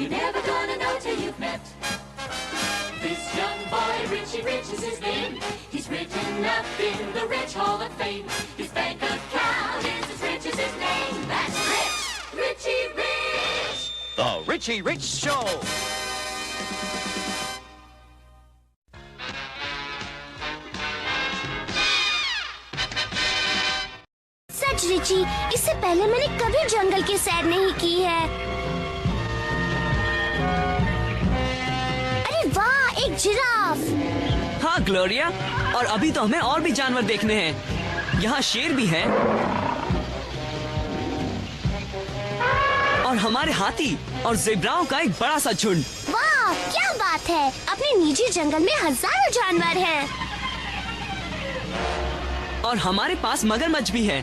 You're never gonna know till you've met this young boy. Richie Rich is his name. He's written up in the Rich Hall of Fame. His bank account is as rich as his name. That's Rich, Richie Rich. The Richie Rich Show. सच Richie, इससे पहले मैंने कभी जंगल की सैर नहीं की है। अरे वाह, एक जिराफ। हाँ ग्लोरिया, और अभी तो हमें और भी जानवर देखने हैं। यहाँ शेर भी है और हमारे हाथी और ज़ेब्राओं का एक बड़ा सा झुंड। वाह, क्या बात है। अपने निजी जंगल में हजारों जानवर हैं। और हमारे पास मगरमच्छ भी है।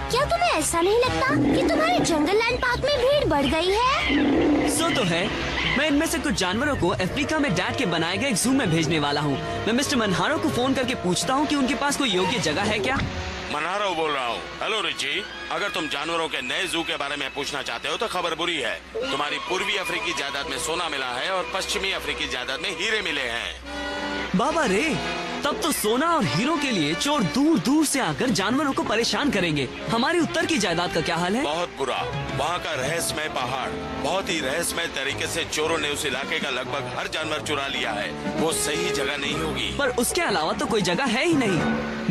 क्या तुम्हें ऐसा नहीं लगता कि तुम्हारे जंगल लैंड पार्क में भीड़ बढ़ गई है? सो तो है। मैं इनमें से कुछ जानवरों को अफ्रीका में डैड के बनाए गए एक जू में भेजने वाला हूँ। मैं मिस्टर मनहारो को फोन करके पूछता हूँ कि उनके पास कोई योग्य जगह है क्या। मनहारो बोल रहा हूँ। हेलो रिची, अगर तुम जानवरों के नए जू के बारे में पूछना चाहते हो तो खबर बुरी है। तुम्हारी पूर्वी अफ्रीकी जायदाद में सोना मिला है और पश्चिमी अफ्रीकी जायदाद में हीरे मिले हैं। बाबा रे, तब तो सोना और हीरो के लिए चोर दूर दूर से आकर जानवरों को परेशान करेंगे। हमारी उत्तर की जायदाद का क्या हाल है? बहुत बुरा। वहाँ का रहस्यमय पहाड़, बहुत ही रहस्यमय तरीके से चोरों ने उस इलाके का लगभग हर जानवर चुरा लिया है। वो सही जगह नहीं होगी। पर उसके अलावा तो कोई जगह है ही नहीं।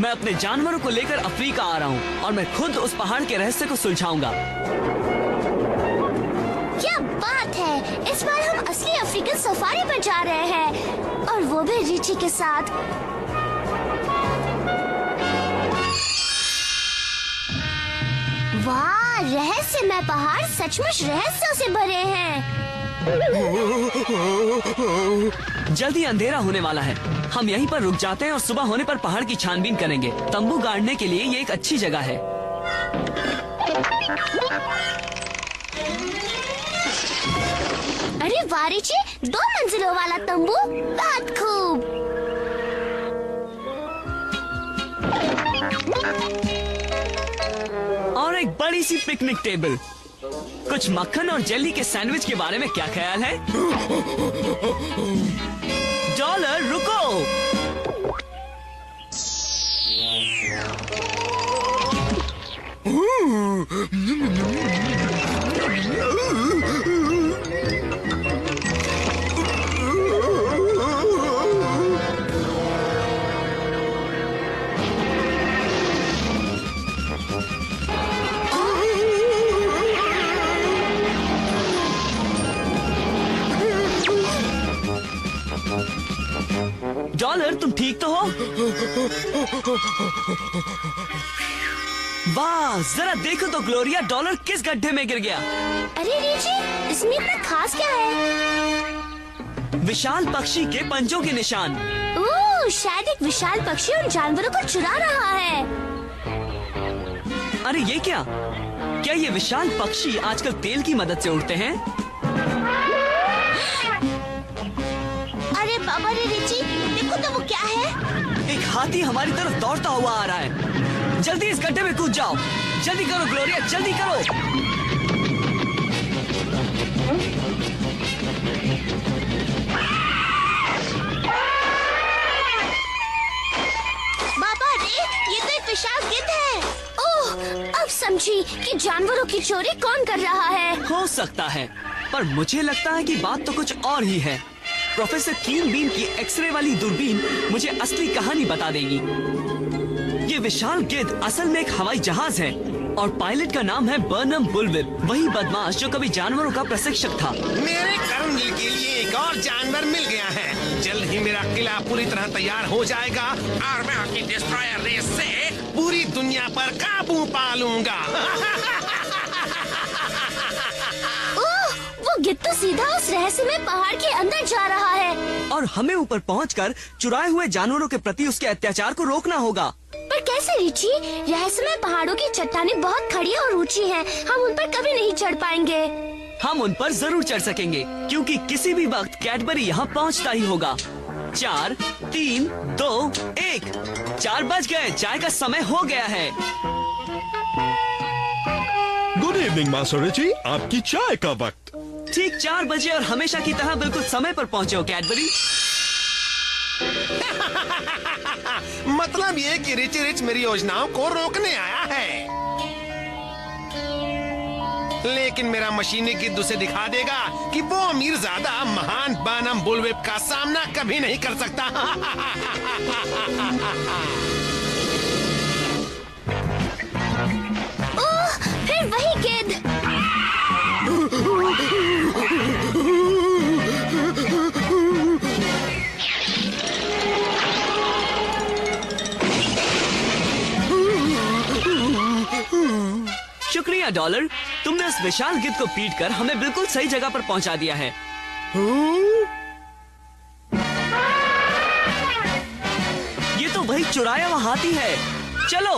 मैं अपने जानवरों को लेकर अफ्रीका आ रहा हूँ और मैं खुद उस पहाड़ के रहस्य को सुलझाऊंगा। क्या बात है, इस बार हम असली अफ्रीकन सफारी पर जा रहे हैं और वो भी रिची के साथ। वाह, रहस्यमय पहाड़ सचमुच रहस्यों से भरे हैं। जल्दी अंधेरा होने वाला है। हम यहीं पर रुक जाते हैं और सुबह होने पर पहाड़ की छानबीन करेंगे। तंबू गाड़ने के लिए ये एक अच्छी जगह है। अरे वाह रिची, 2 मंजिलों वाला तंबू, बहुत खूब। और एक बड़ी सी पिकनिक टेबल। कुछ मक्खन और जेली के सैंडविच के बारे में क्या ख्याल है? डॉलर रुको। डॉलर, तुम ठीक तो हो? वाह, जरा देखो तो ग्लोरिया, डॉलर किस गड्ढे में गिर गया। अरे रिची, इसमें इतना खास क्या है? विशाल पक्षी के पंजों के निशान। ओह, शायद एक विशाल पक्षी उन जानवरों को चुरा रहा है। अरे ये क्या? क्या ये विशाल पक्षी आजकल तेल की मदद से उड़ते हैं? अरे बाबा रे रिची, देखो तो वो क्या है? एक हाथी हमारी तरफ दौड़ता हुआ आ रहा है। जल्दी इस गड्ढे में कूद जाओ। जल्दी करो ग्लोरिया, जल्दी करो। बाबा रे, ये तो एक विशाल गिद्ध है। ओह, अब समझी कि जानवरों की चोरी कौन कर रहा है। हो सकता है, पर मुझे लगता है कि बात तो कुछ और ही है। प्रोफेसर कीन बीन की एक्सरे वाली दूरबीन मुझे असली कहानी बता देगी। ये विशाल गिद्ध असल में एक हवाई जहाज है और पायलट का नाम है बर्नम बुलविल, वही बदमाश जो कभी जानवरों का प्रशिक्षक था। मेरे कर्नल के लिए एक और जानवर मिल गया है। जल्द ही मेरा किला पूरी तरह तैयार हो जाएगा और मैं आपकी डिस्ट्रॉयर रेस से पूरी दुनिया पर काबू पा लूंगा। गिद्ध तो सीधा उस रहस्यमय पहाड़ के अंदर जा रहा है और हमें ऊपर पहुंचकर चुराए हुए जानवरों के प्रति उसके अत्याचार को रोकना होगा। पर पर कैसे रिची? रहस्यमय पहाड़ों की चट्टानें बहुत खड़ी और ऊंची हैं। हम उन पर कभी नहीं चढ़ पाएंगे। हम उन पर जरूर चढ़ सकेंगे क्योंकि किसी भी वक्त कैडबरी यहाँ पहुँचता ही होगा। 4, 3, 2, 1। 4 बज गए। चाय का समय हो गया है। गुड इवनिंग मास्टर रिची, आपकी चाय का वक्त। ठीक 4 बजे और हमेशा की तरह बिल्कुल समय पर पहुँचे हो कैडबरी। मतलब ये कि रिची रिच मेरी योजनाओं को रोकने आया है, लेकिन मेरा मशीनी गिद्ध उसे दिखा देगा कि वो अमीरजादा महान बानम बुलवेप का सामना कभी नहीं कर सकता। ओह, फिर वही गिद्ध। शुक्रिया डॉलर, तुमने उस विशाल गिद्ध को पीटकर हमें बिल्कुल सही जगह पर पहुंचा दिया है। ये तो वही चुराया हुआ हाथी है। चलो।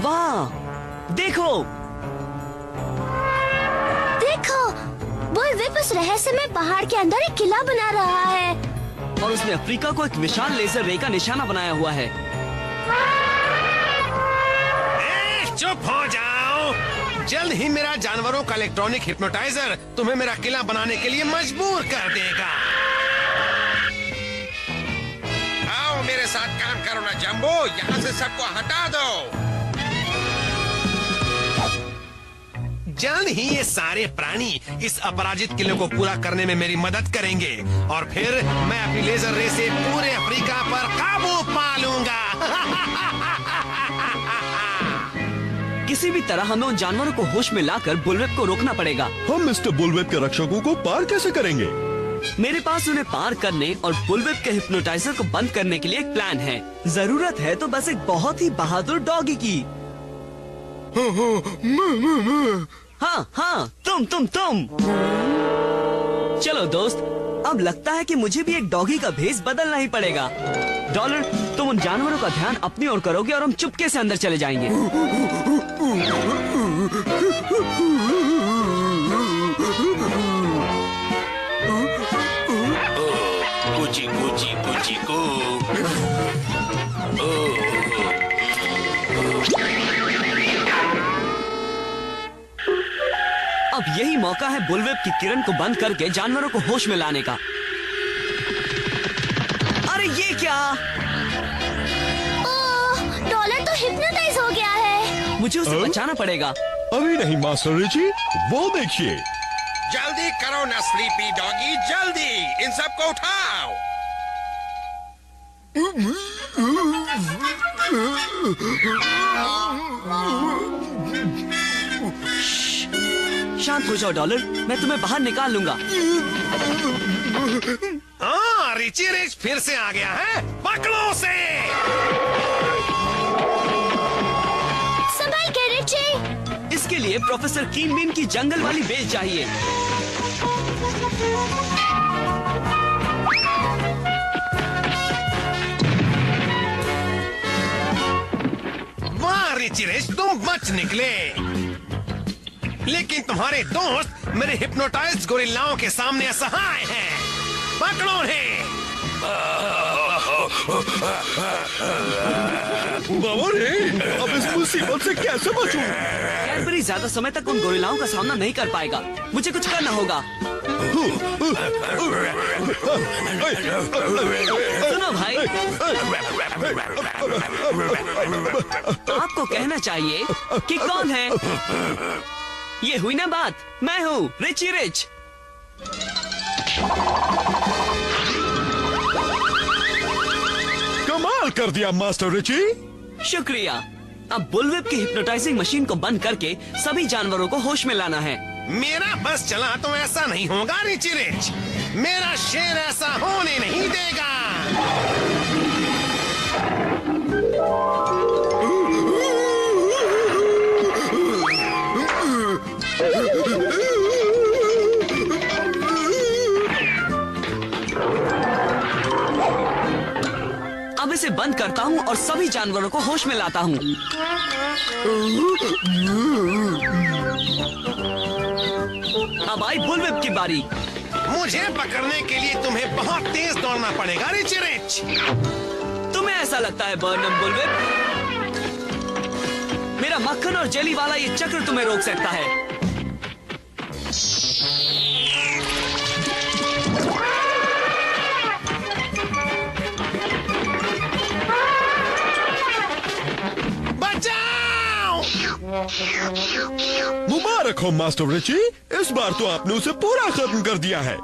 वाह, देखो देखो, बुलवेप उस रहस्यमय पहाड़ के अंदर एक किला बना रहा है और उसने अफ्रीका को एक विशाल लेजर रे का निशाना बनाया हुआ है। चुप हो जाओ। जल्द ही मेरा जानवरों का इलेक्ट्रॉनिक हिप्नोटाइजर तुम्हें मेरा किला बनाने के लिए मजबूर कर देगा। आओ मेरे साथ काम करो ना जंबो, यहाँ से सबको हटा दो। जल्द ही ये सारे प्राणी इस अपराजित किले को पूरा करने में मेरी मदद करेंगे और फिर मैं अपनी लेजर रे से पूरे अफ्रीका पर काबू पा लूंगा। किसी भी तरह हमें उन जानवरों को होश में लाकर बुलवेप को रोकना पड़ेगा। हम मिस्टर बुलवेप के रक्षकों को पार कैसे करेंगे? मेरे पास उन्हें पार करने और बुलवेप के हिप्नोटाइजर को बंद करने के लिए एक प्लान है। जरूरत है तो बस एक बहुत ही बहादुर डॉगी की। हाँ हाँ, तुम। चलो दोस्त, अब लगता है कि मुझे भी एक डॉगी का भेष बदलना ही पड़ेगा। डॉलर, तुम उन जानवरों का ध्यान अपनी ओर करोगे और हम चुपके से अंदर चले जाएंगे। कूची कूची कूची कू। अब यही मौका है बुलवेप की किरण को बंद करके जानवरों को होश में लाने का। अरे ये क्या? ओह, डॉलर तो हिप्नोटाइज हो गया है। मुझे उसे बचाना पड़ेगा। अभी नहीं मास्टर रिची, वो देखिए। जल्दी करो ना स्लीपी डॉगी, जल्दी इन सबको उठाओ। शांत हो जाओ डॉलर, मैं तुम्हें बाहर निकाल लूंगा। हाँ, रिची रिच फिर से आ गया है। पकड़ो उसे। संभाल के रिची। इसके लिए प्रोफेसर कीन बीन की जंगल वाली बेल चाहिए। वाह रिची रिच, तुम बच निकले, लेकिन तुम्हारे दोस्त मेरे हिप्नोटाइज्ड गोरिल्लाओं के सामने असहाय हैं। पकड़ो उन्हें। बाबा रे, अब इस मुसीबत से कैसे बचूं? कैडबरी ज्यादा समय तक उन गोरिल्लाओं का सामना नहीं कर पाएगा। मुझे कुछ करना होगा। सुनो भाई, आपको कहना चाहिए कि कौन है। ये हुई ना बात। मैं हूँ रिची रिच। कमाल कर दिया मास्टर रिची। शुक्रिया। अब बुलवेप की हिप्नोटाइजिंग मशीन को बंद करके सभी जानवरों को होश में लाना है। मेरा बस चला तो ऐसा नहीं होगा रिची रिच। मेरा शेर ऐसा होने नहीं देगा। अब इसे बंद करता हूँ और सभी जानवरों को होश में लाता हूँ। अब आई बुलविप की बारी। मुझे पकड़ने के लिए तुम्हें बहुत तेज दौड़ना पड़ेगा रिची रिच। तुम्हें ऐसा लगता है बर्नम बुलविप? मेरा मक्खन और जेली वाला ये चक्र तुम्हें रोक सकता है। बचाओ! मुबारक हो मास्टर रिची, इस बार तो आपने उसे पूरा खत्म कर दिया है।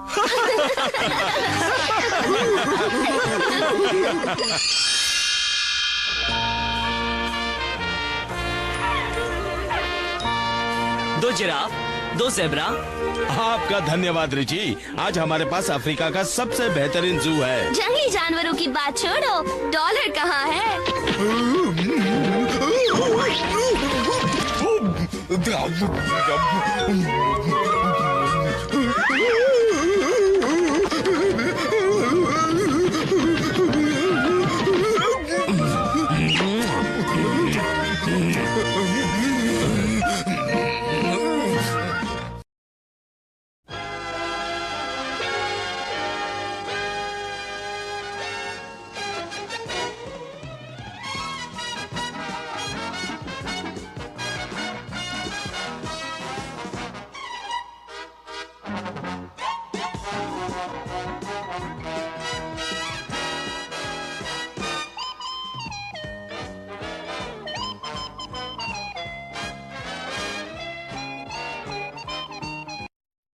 दो जिराफ, दो ज़ेब्रा। आपका धन्यवाद रिची। आज हमारे पास अफ्रीका का सबसे बेहतरीन जू है। जंगली जानवरों की बात छोड़ो, डॉलर कहाँ है?